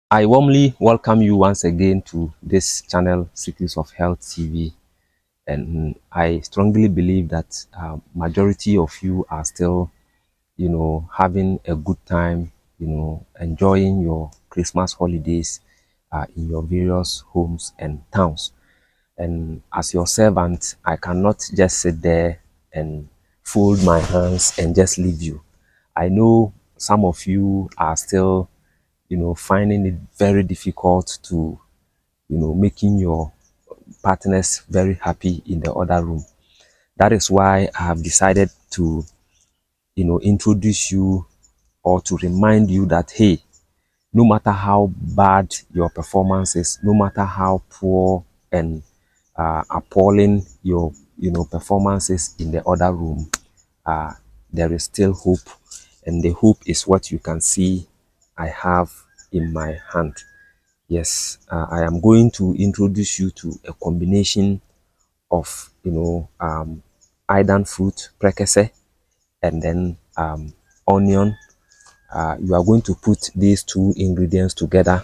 I warmly welcome you once again to this channel, Secrets of Health TV. And I strongly believe that majority of you are still, having a good time, enjoying your Christmas holidays in your various homes and towns. And as your servant, I cannot just sit there and fold my hands and just leave you. I know some of you are still, finding it very difficult to, making your partners very happy in the other room. That is why I have decided to, introduce you or to remind you that, hey, no matter how bad your performance is, no matter how poor and appalling your, performances in the other room, uh, there is still hope, and the hope is what you can see I have in my hand. Yes, I am going to introduce you to a combination of, iron fruit precursor and then onion. You are going to put these two ingredients together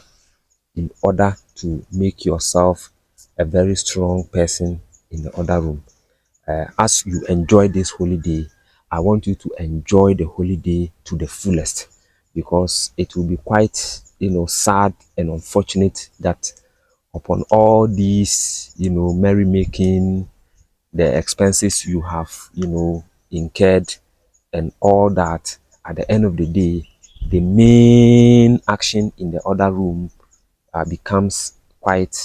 in order to make yourself a very strong person in the other room. As you enjoy this holiday, I want you to enjoy the holiday to the fullest, because it will be quite, sad and unfortunate that upon all these, merrymaking, the expenses you have, incurred and all that, at the end of the day, the main action in the other room becomes quite,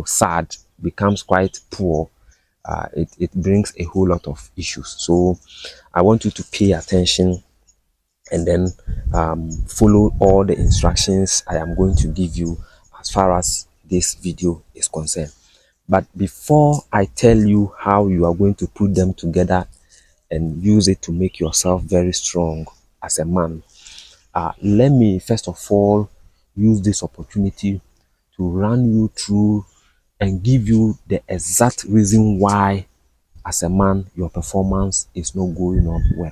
sad, becomes quite poor. It brings a whole lot of issues. So I want you to pay attention and then follow all the instructions I am going to give you as far as this video is concerned. But before I tell you how you are going to put them together and use it to make yourself very strong as a man, let me first of all use this opportunity to run you through and give you the exact reason why as a man your performance is not going on well.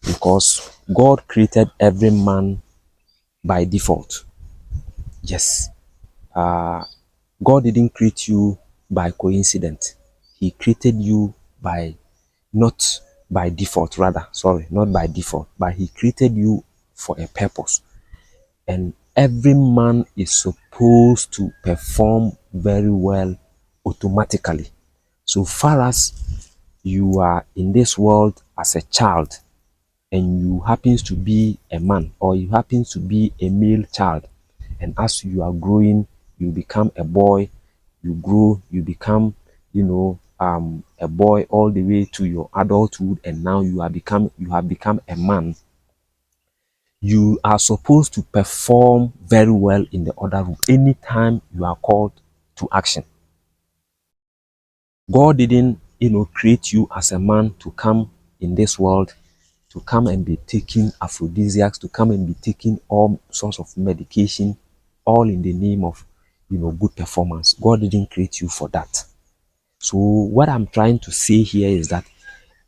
Because God created every man by default. Yes, God didn't create you by coincidence. He created you by, not by default, rather, sorry, not by default, but he created you for a purpose. And every man is supposed to perform very well automatically. So far as you are in this world as a child and you happens to be a man or you happens to be a male child, and as you are growing, you become a boy, you grow, you become, a boy all the way to your adulthood, and now you have become a man. You are supposed to perform very well in the other room anytime you are called to action. God didn't, create you as a man to come in this world, to come and be taking aphrodisiacs, to come and be taking all sorts of medication, all in the name of, good performance. God didn't create you for that. So what I'm trying to say here is that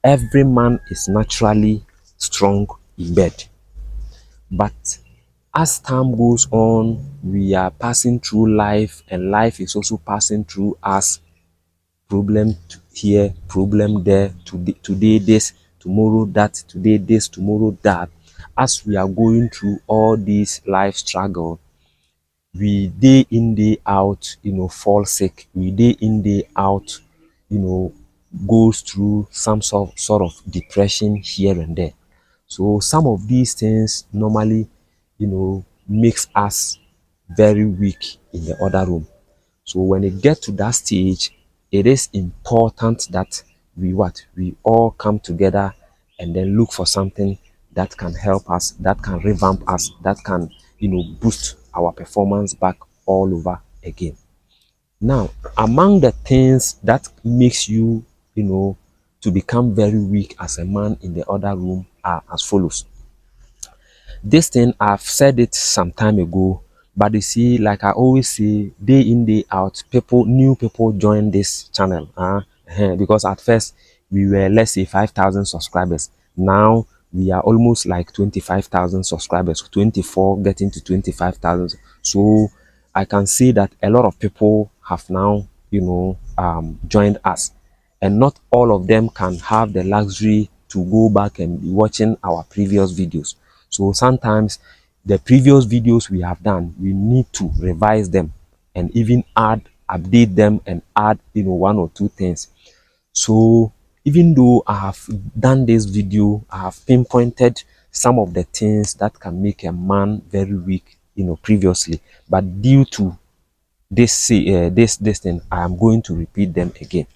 every man is naturally strong in bed. But as time goes on, we are passing through life, and life is also passing through us. Problem here, problem there, today this, tomorrow that, today this, tomorrow that. As we are going through all this life struggle, we day in day out, fall sick. We day in day out, goes through some sort of depression here and there. So some of these things normally, makes us very weak in the other room. So when it gets to that stage, it is important that we all come together and then look for something that can help us, that can revamp us, that can, boost our performance back all over again. Now, among the things that makes you, to become very weak as a man in the other room are as follows. This thing, I've said it some time ago, but you see, like I always say, day in, day out, new people join this channel. Because at first we were, let's say, 5,000 subscribers. Now We are almost like 25,000 subscribers, 24 getting to 25,000. So I can see that a lot of people have now, joined us, and not all of them can have the luxury to go back and be watching our previous videos. So sometimes the previous videos we have done, we need to revise them and even update them and add, one or two things. So even though I have done this video, I have pinpointed some of the things that can make a man very weak, previously, but due to this thing, I am going to repeat them again.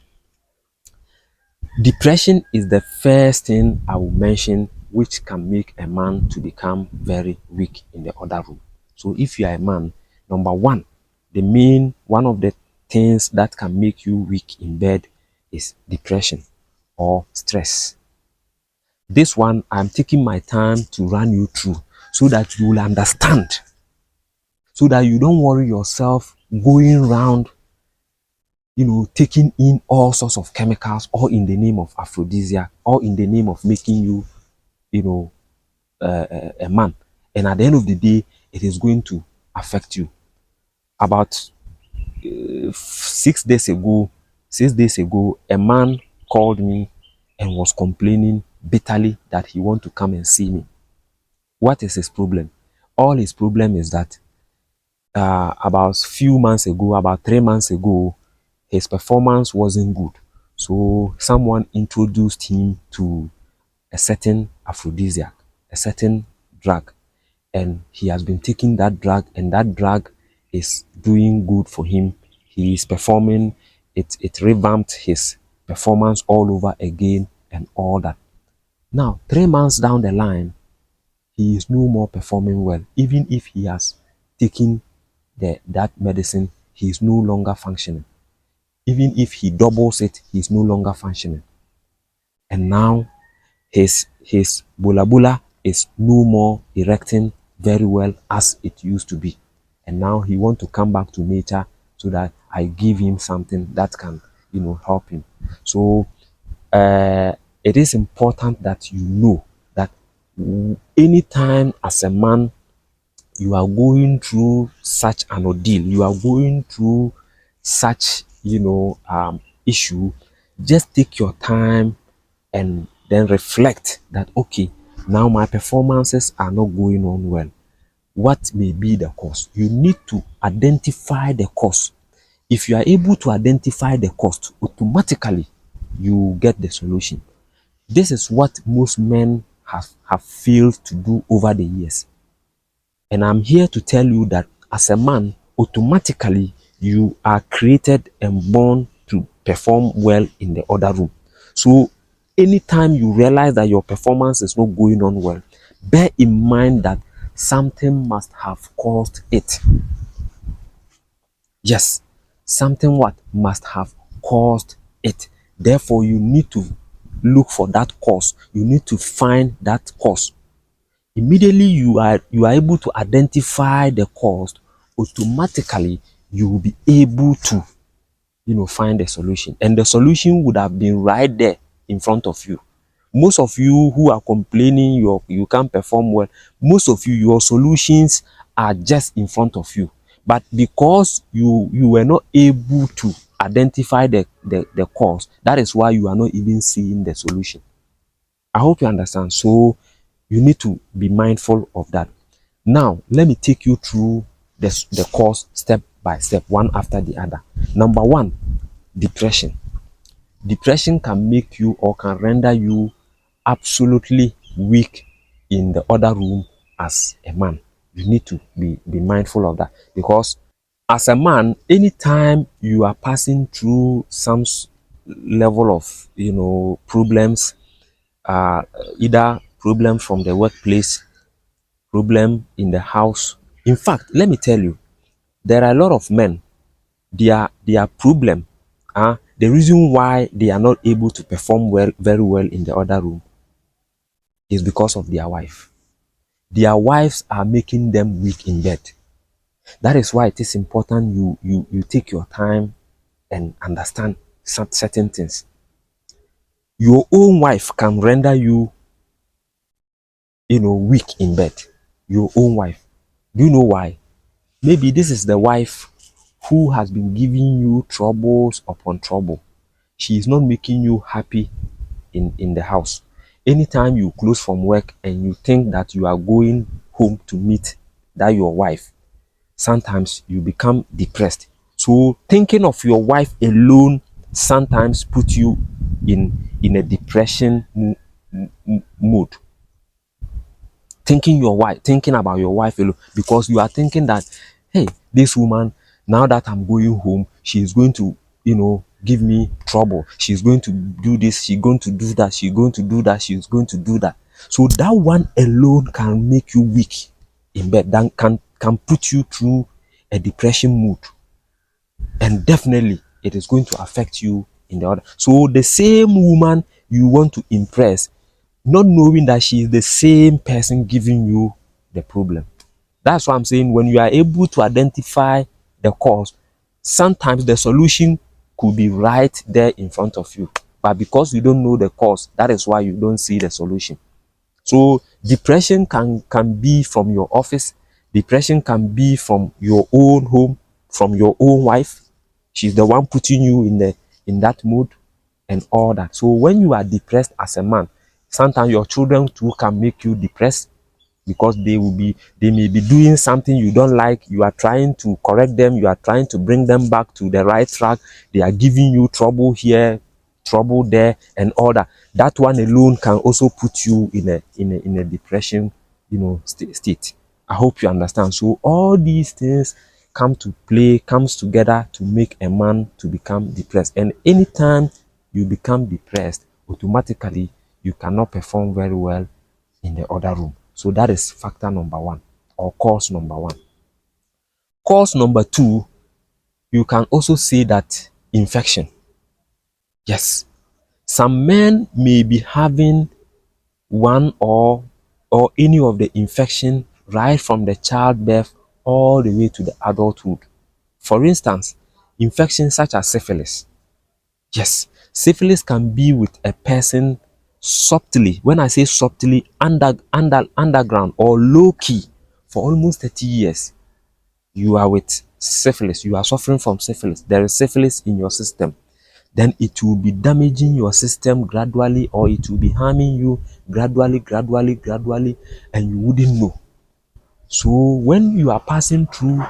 Depression is the first thing I will mention, which can make a man to become very weak in the other room. So if you are a man, number one, one of the things that can make you weak in bed is depression or stress. This one, I'm taking my time to run you through so that you will understand, so that you don't worry yourself going around, taking in all sorts of chemicals, all in the name of aphrodisiac, all in the name of making you, a man. And at the end of the day, it is going to affect you. About 6 days ago, a man called me and was complaining bitterly that he want to come and see me. What is his problem? All his problem is that about 3 months ago, his performance wasn't good. So someone introduced him to a certain aphrodisiac, a certain drug, and he has been taking that drug, and that drug is doing good for him. He is performing, it revamped his performance all over again and all that. Now 3 months down the line, he is no more performing well. Even if he has taken that medicine, he is no longer functioning. Even if he doubles it, he is no longer functioning. And now his bula bula is no more erecting very well as it used to be. And now he want to come back to nature so that I give him something that can, help him. So it is important that you know that anytime as a man you are going through such an ordeal, you are going through such, issue, just take your time and then reflect that, okay, now my performances are not going on well. What may be the cause? You need to identify the cause. If you are able to identify the cause, automatically you get the solution. This is what most men have failed to do over the years. And I'm here to tell you that as a man, automatically you are created and born to perform well in the other room. So anytime you realize that your performance is not going on well, bear in mind that something must have caused it. Yes, something what must have caused it. Therefore, you need to look for that cause. You need to find that cause. Immediately you are able to identify the cause, automatically you will be able to, find a solution. And the solution would have been right there in front of you. Most of you who are complaining you can't perform well, most of you, your solutions are just in front of you. But because you were not able to identify the cause, that is why you are not even seeing the solution. I hope you understand. So you need to be mindful of that. Now, let me take you through the cause step by step, one after the other. Number one, depression. Depression can make you or can render you absolutely weak in the other room as a man. You need to be mindful of that, because as a man, anytime you are passing through some level of, problems, either problem from the workplace, problem in the house. In fact, let me tell you, there are a lot of men, their problem, the reason why they are not able to perform very well in the other room is because of their wife. Their wives are making them weak in bed. That is why it is important you take your time and understand certain things. Your own wife can render you weak in bed. Your own wife. Do you know why? Maybe this is the wife who has been giving you troubles upon trouble. She is not making you happy in the house. Anytime you close from work and you think that you are going home to meet that your wife, sometimes you become depressed. So thinking of your wife alone sometimes put you in a depression mood. Thinking about your wife alone, because you are thinking that, hey, this woman, now that I'm going home, she is going to, give me trouble. She's going to do this, she's going to do that, she's going to do that, she's going to do that. So that one alone can make you weak in bed, that can put you through a depression mood, and definitely it is going to affect you in the other. So the same woman you want to impress, not knowing that she is the same person giving you the problem. That's why I'm saying, when you are able to identify the cause, sometimes the solution could be right there in front of you. But because you don't know the cause, that is why you don't see the solution. So depression can be from your office. Depression can be from your own home, from your own wife. She's the one putting you in that mood and all that. So when you are depressed as a man, sometimes your children too can make you depressed, because they may be doing something you don't like. You are trying to correct them, you are trying to bring them back to the right track. They are giving you trouble here, trouble there, and all that. That one alone can also put you in a depression, state. I hope you understand. So all these things comes together to make a man to become depressed. And anytime you become depressed, automatically you cannot perform very well in the other room. So that is factor number one, or cause number one. Cause number two, you can also say that infection. Yes, some men may be having one or any of the infection right from the childbirth all the way to the adulthood. For instance, infections such as syphilis. Yes, syphilis can be with a person subtly. When I say subtly, underground or low key, for almost 30 years, you are with syphilis. You are suffering from syphilis. There is syphilis in your system. Then it will be damaging your system gradually, or it will be harming you gradually, and you wouldn't know. So when you are passing through,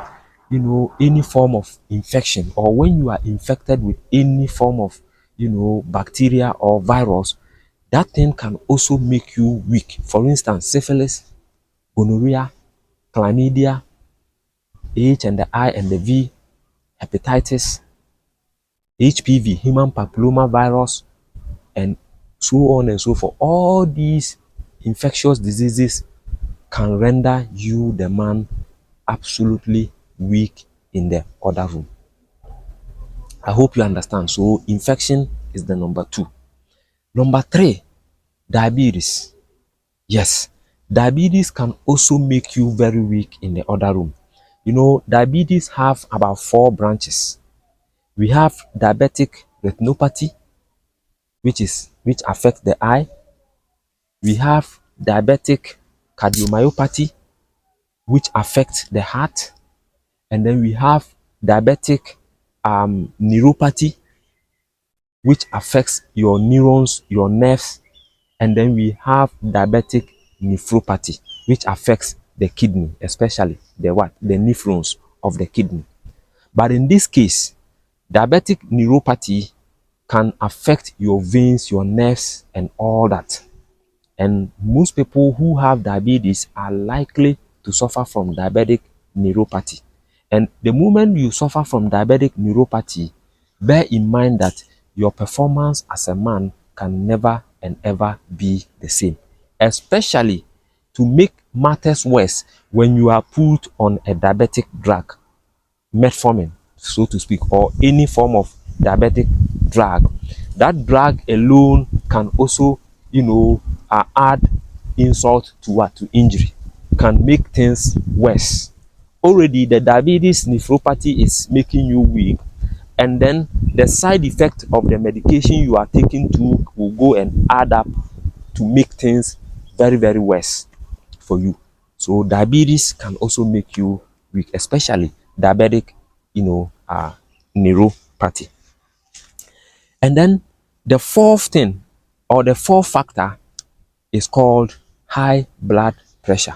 any form of infection, or when you are infected with any form of, bacteria or virus, that thing can also make you weak. For instance, syphilis, gonorrhea, chlamydia, H and the I and the V, hepatitis, HPV, human papilloma virus, and so on and so forth. All these infectious diseases can render you, the man, absolutely weak in the other room. I hope you understand. So infection is the number two. Number three, diabetes. Yes, diabetes can also make you very weak in the other room. Diabetes have about 4 branches. We have diabetic retinopathy, which affects the eye. We have diabetic cardiomyopathy, which affects the heart. And then we have diabetic neuropathy, which affects your neurons, your nerves. And then we have diabetic nephropathy, which affects the kidney, especially the nephrons of the kidney. But in this case, diabetic neuropathy can affect your veins, your nerves, and all that. And most people who have diabetes are likely to suffer from diabetic neuropathy. And the moment you suffer from diabetic neuropathy, bear in mind that your performance as a man can never and ever be the same. Especially, to make matters worse, when you are put on a diabetic drug, metformin, so to speak, or any form of diabetic drug. That drug alone can also, add insult to what? To injury, can make things worse. Already the diabetes nephropathy is making you weak, and then the side effect of the medication you are taking too will go and add up to make things very, very worse. for you. So diabetes can also make you weak, especially diabetic, neuropathy. And then the fourth thing, or the fourth factor, is called high blood pressure.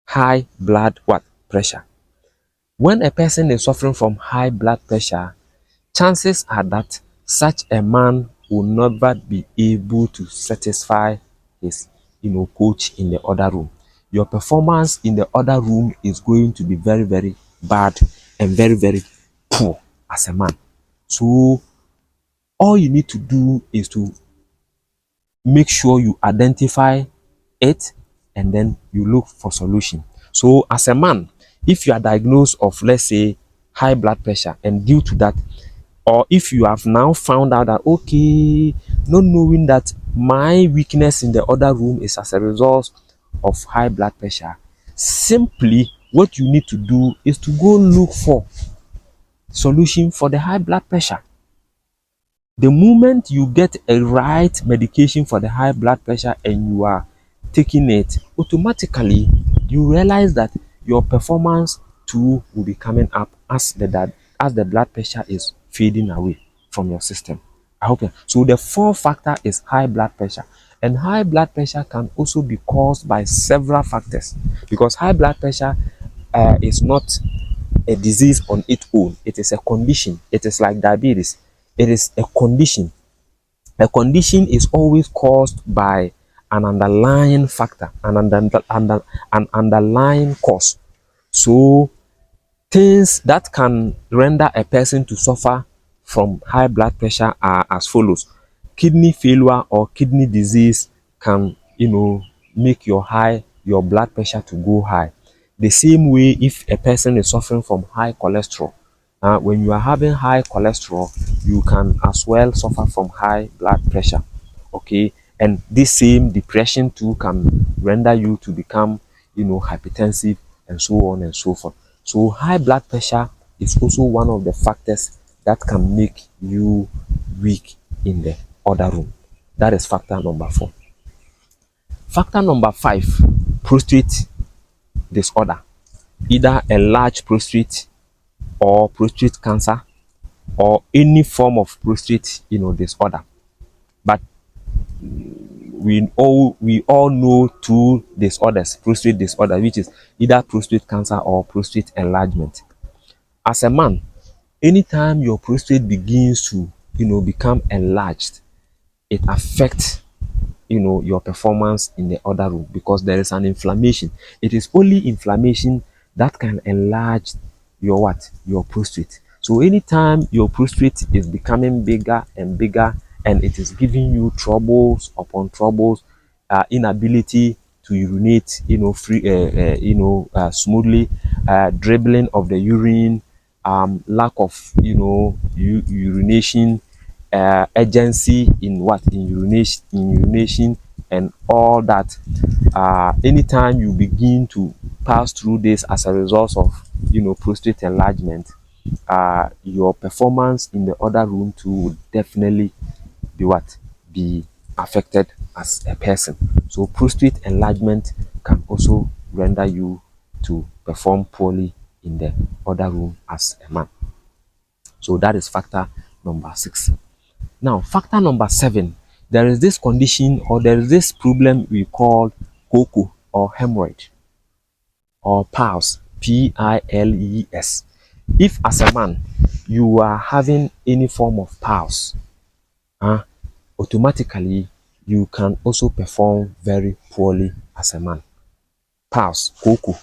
High blood what? Pressure. When a person is suffering from high blood pressure, chances are that such a man will never be able to satisfy his, coach in the other room. Your performance in the other room is going to be very, very bad and very, very poor as a man. So all you need to do is to make sure you identify it and then you look for solution. So as a man, if you are diagnosed of, let's say, high blood pressure, and due to that, or if you have now found out that, okay, not knowing that my weakness in the other room is as a result of high blood pressure, simply what you need to do is to go look for solution for the high blood pressure. The moment you get a right medication for the high blood pressure and you are taking it, automatically you realize that your performance too will be coming up as the blood pressure is fading away from your system. I hope so. The fourth factor is high blood pressure, and high blood pressure can also be caused by several factors, because high blood pressure is not a disease on its own. It is a condition. It is like diabetes. It is a condition. A condition is always caused by an underlying factor, an underlying cause. So things that can render a person to suffer from high blood pressure are as follows. Kidney failure or kidney disease can, make your blood pressure to go high. The same way, if a person is suffering from high cholesterol, when you are having high cholesterol, you can as well suffer from high blood pressure. Okay, and this same depression too can render you to become, hypertensive, and so on and so forth. So high blood pressure is also one of the factors that can make you weak in the other room. That is factor number 4. Factor number 5, prostate disorder. Either enlarged prostate or prostate cancer or any form of prostate, disorder. But we all know two disorders, prostate disorder, which is either prostate cancer or prostate enlargement. As a man, anytime your prostate begins to, become enlarged, it affects, your performance in the other room, because there is an inflammation. It is only inflammation that can enlarge your prostate. So anytime your prostate is becoming bigger and bigger, and it is giving you troubles upon troubles, inability to urinate, smoothly, dribbling of the urine, lack of, urination, urgency in urination and all that. Anytime you begin to pass through this as a result of, prostate enlargement, your performance in the other room too would definitely be affected as a person. So prostate enlargement can also render you to perform poorly in the other room as a man. So that is factor number 6. Now, factor number 7, there is this condition, or there is this problem we call COCO, or hemorrhoid, or piles, piles. If as a man you are having any form of piles, automatically you can also perform very poorly as a man. Piles, COCO,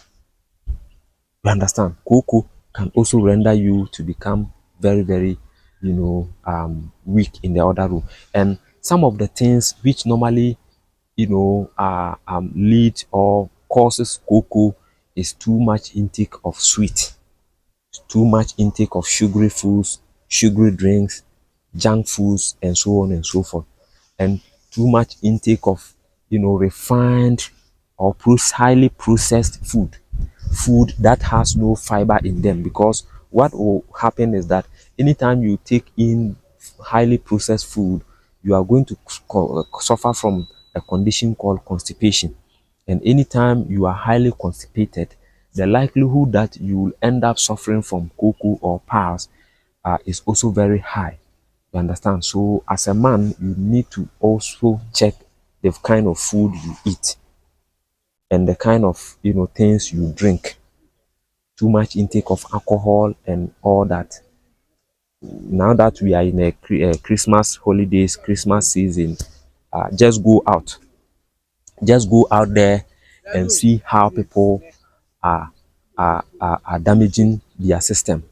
you understand? COCO can also render you to become very, very, weak in the other room. And some of the things which normally, lead or causes COCO is too much intake of sweet, too much intake of sugary foods, sugary drinks, junk foods, and so on and so forth, and too much intake of, refined or highly processed food that has no fiber in them. Because what will happen is that anytime you take in highly processed food, you are going to suffer from a condition called constipation. And anytime you are highly constipated, the likelihood that you will end up suffering from cocoa or piles is also very high. You understand? So as a man, you need to also check the kind of food you eat and the kind of things you drink. Too much intake of alcohol and all that. Now that we are in a Christmas holidays, Christmas season, just go out. Just go out there and see how people are are damaging their system.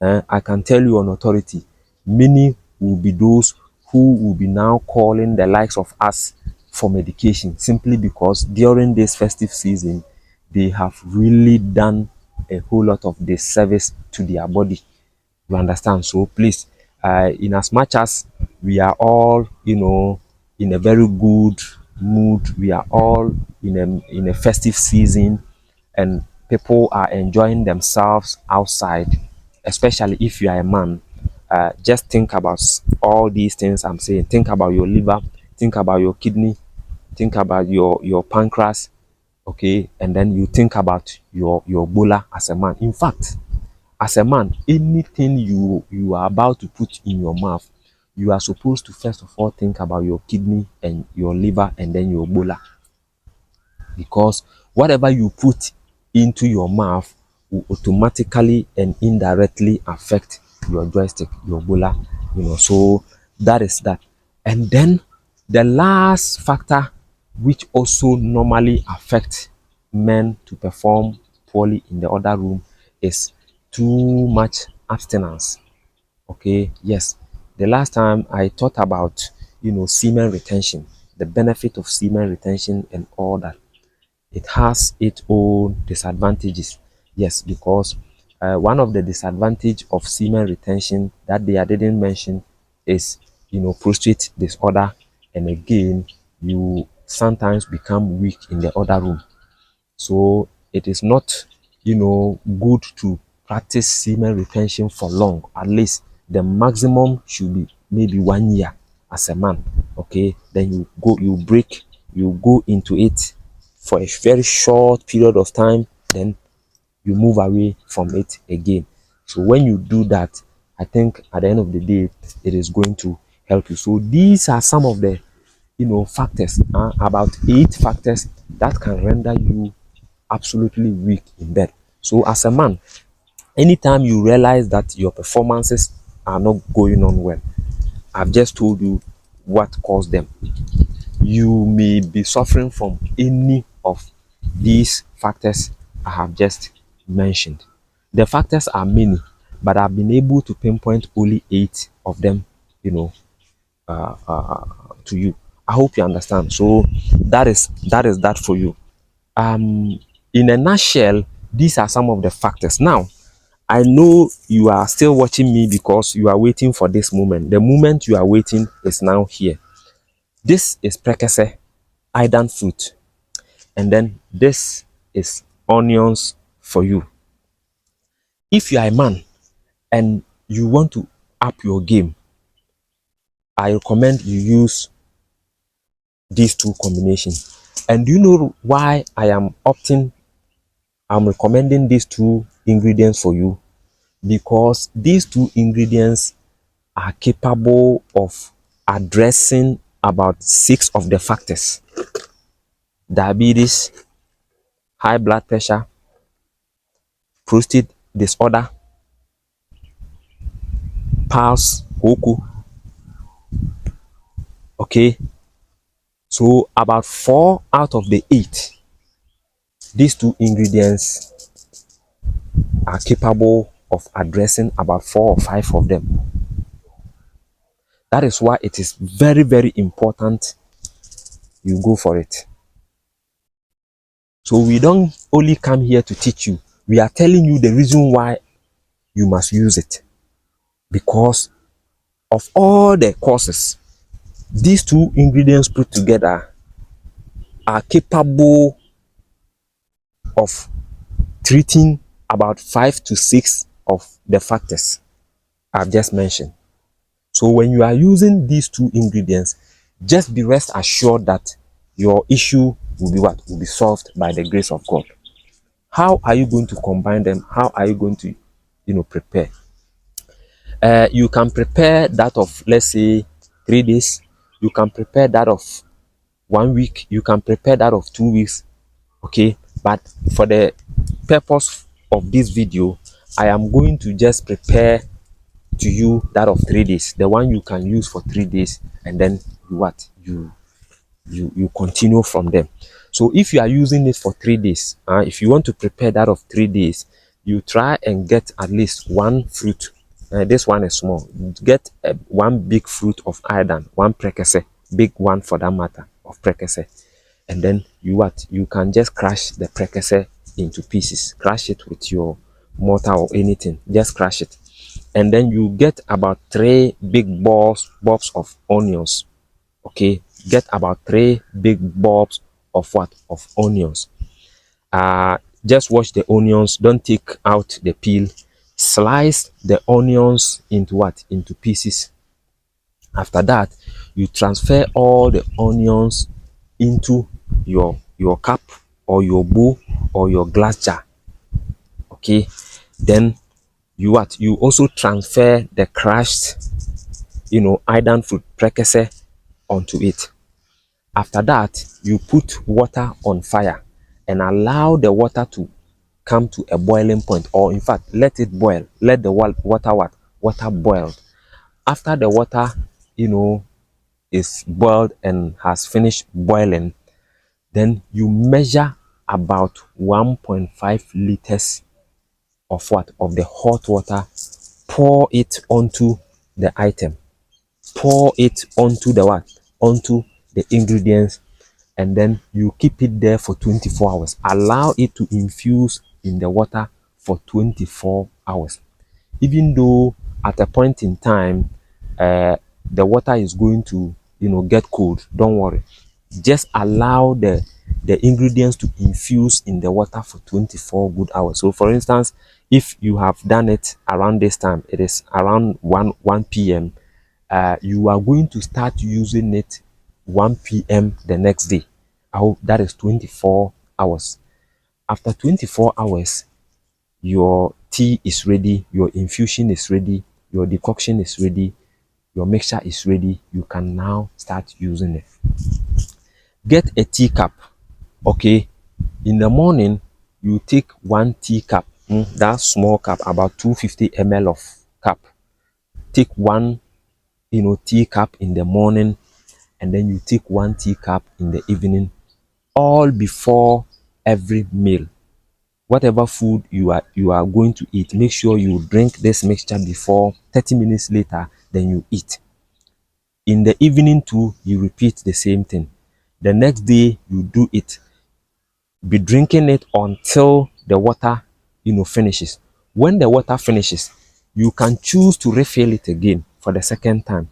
I can tell you on authority, many will be those who will be now calling the likes of us for medication simply because during this festive season, they have really done a whole lot of disservice to their body. You understand? So please, in as much as we are all, in a very good mood, we are all in a festive season, and people are enjoying themselves outside, especially if you are a man. Just think about all these things I'm saying. Think about your liver, think about your kidney, think about your pancreas, okay, and then you think about your bola as a man. In fact, as a man, anything you are about to put in your mouth, you are supposed to first of all think about your kidney and your liver and then your bola, because whatever you put into your mouth will automatically and indirectly affect your joystick, your bola, so that is that. And then the last factor which also normally affect men to perform poorly in the other room is too much abstinence. Okay, yes, the last time I thought about semen retention, the benefit of semen retention and all that, it has its own disadvantages. Yes, because one of the disadvantage of semen retention that they didn't mention is prostate disorder, and again you sometimes become weak in the other room. So it is not, good to practice semen retention for long. At least the maximum should be maybe 1 year as a man. Okay, then you go into it for a very short period of time, then you move away from it again. So when you do that, I think at the end of the day, it is going to help you. So these are some of the factors, about 8 factors that can render you absolutely weak in bed. So as a man, anytime you realize that your performances are not going on well, I've just told you what caused them. You may be suffering from any of these factors I have just mentioned. The factors are many, but I've been able to pinpoint only 8 of them, you know, to you. I hope you understand. So that is that for you. In a nutshell, these are some of the factors. Now, I know you are still watching me because you are waiting for this moment. The moment you are waiting is now here. This is prekese, idan fruit, and then this is onions for you. If you are a man and you want to up your game, I recommend you use these two combinations. And do you know why I'm recommending these two ingredients for you? Because these two ingredients are capable of addressing about 6 of the factors: diabetes, high blood pressure, prostate disorder, pulse, hoku. Okay, so about 4 out of the 8, these two ingredients are capable of addressing about 4 or 5 of them. That is why it is very, very important you go for it. So we don't only come here to teach you, we are telling you the reason why you must use it. Because of all the causes, these two ingredients put together are capable of treating about 5 to 6 of the factors I've just mentioned. So when you are using these two ingredients, just be rest assured that your issue will be what? Will be solved by the grace of God. How are you going to combine them? How are you going to, prepare? You can prepare that of, let's say, 3 days. You can prepare that of 1 week. You can prepare that of 2 weeks. Okay, but for the purpose of this video, I am going to just prepare to you that of 3 days, the one you can use for 3 days, and then you continue from them. So if you are using it for 3 days, if you want to prepare that of 3 days, you try and get at least one fruit. This one is small. Get one big fruit of iodine, one prekese, big one for that matter, of prekese, and then you can just crush the prekese into pieces. Crush it with your mortar or anything. Just crush it, and then you get about 3 big bulbs of onions. Okay, get about 3 big bulbs of what? Of onions. Just wash the onions, don't take out the peel. Slice the onions into what? Into pieces. After that, you transfer all the onions into your cup or your bowl or your glass jar. Okay, then you also transfer the crushed iodine fruit prekese onto it. After that, you put water on fire and allow the water to come to a boiling point, or in fact, let it boil. Let the water boil. After the water, is boiled and has finished boiling, then you measure about 1.5 liters of what? Of the hot water. Pour it onto the item. Pour it onto the what? Onto the ingredients, and then you keep it there for 24 hours. Allow it to infuse in the water for 24 hours. Even though at a point in time the water is going to get cold, don't worry. Just allow the ingredients to infuse in the water for 24 good hours. So for instance, if you have done it around this time, it is around 1 p.m. You are going to start using it 1 p.m. the next day. I hope that is 24 hours. After 24 hours, your tea is ready, your infusion is ready, your decoction is ready, your mixture is ready. You can now start using it. Get a teacup. Okay, in the morning you take 1 teacup, that small cup, about 250 ml of cup. Take 1 teacup in the morning, and then you take 1 teacup in the evening, all before every meal. Whatever food you are going to eat, make sure you drink this mixture before 30 minutes later, then you eat. In the evening too, you repeat the same thing. The next day you do it. Be drinking it until the water finishes. When the water finishes, you can choose to refill it again for the second time.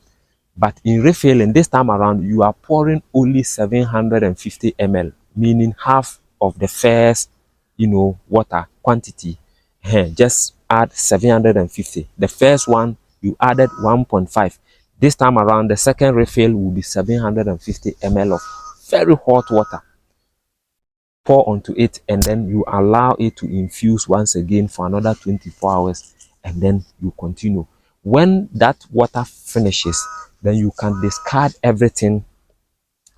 But in refilling this time around, you are pouring only 750 ml, meaning half of the first water quantity. Just add 750. The first one you added 1.5. This time around, the second refill will be 750 ml of very hot water. Pour onto it, and then you allow it to infuse once again for another 24 hours, and then you continue. When that water finishes, then you can discard everything,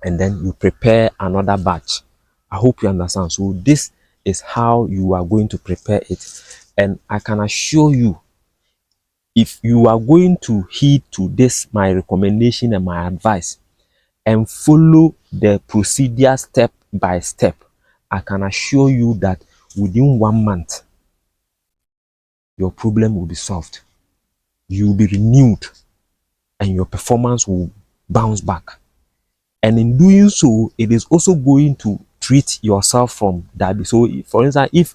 and then you prepare another batch. I hope you understand. So this is how you are going to prepare it, and I can assure you, if you are going to heed to this my recommendation and my advice and follow the procedure step by step, I can assure you that within 1 month your problem will be solved. You will be renewed and your performance will bounce back. And in doing so, it is also going to treat yourself from diabetes. So for instance, if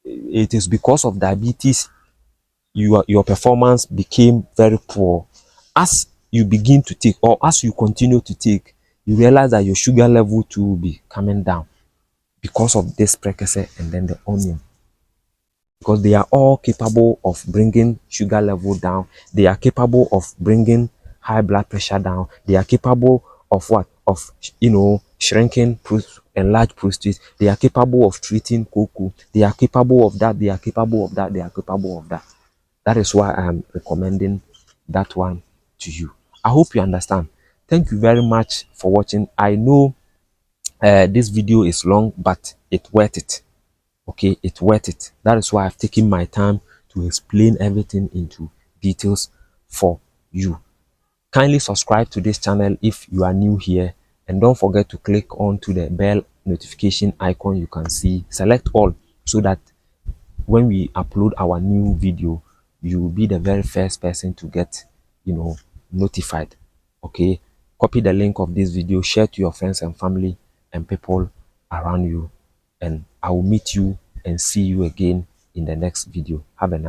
it is because of diabetes your performance became very poor, as you begin to take, or as you continue to take, you realize that your sugar level too will be coming down because of this prekese and then the onion, because they are all capable of bringing sugar level down. They are capable of bringing high blood pressure down. They are capable of what? Of shrinking enlarged prostate, they are capable of treating cocoa, they are capable of that, they are capable of that, they are capable of that. That is why I am recommending that one to you. I hope you understand. Thank you very much for watching. I know this video is long, but it's worth it. Okay, it's worth it. That is why I've taken my time to explain everything into details for you. Kindly subscribe to this channel if you are new here, and don't forget to click on to the bell notification icon you can see. Select all so that when we upload our new video, you will be the very first person to get, notified. Okay, copy the link of this video, share to your friends and family and people around you, and I will meet you and see you again in the next video. Have a nice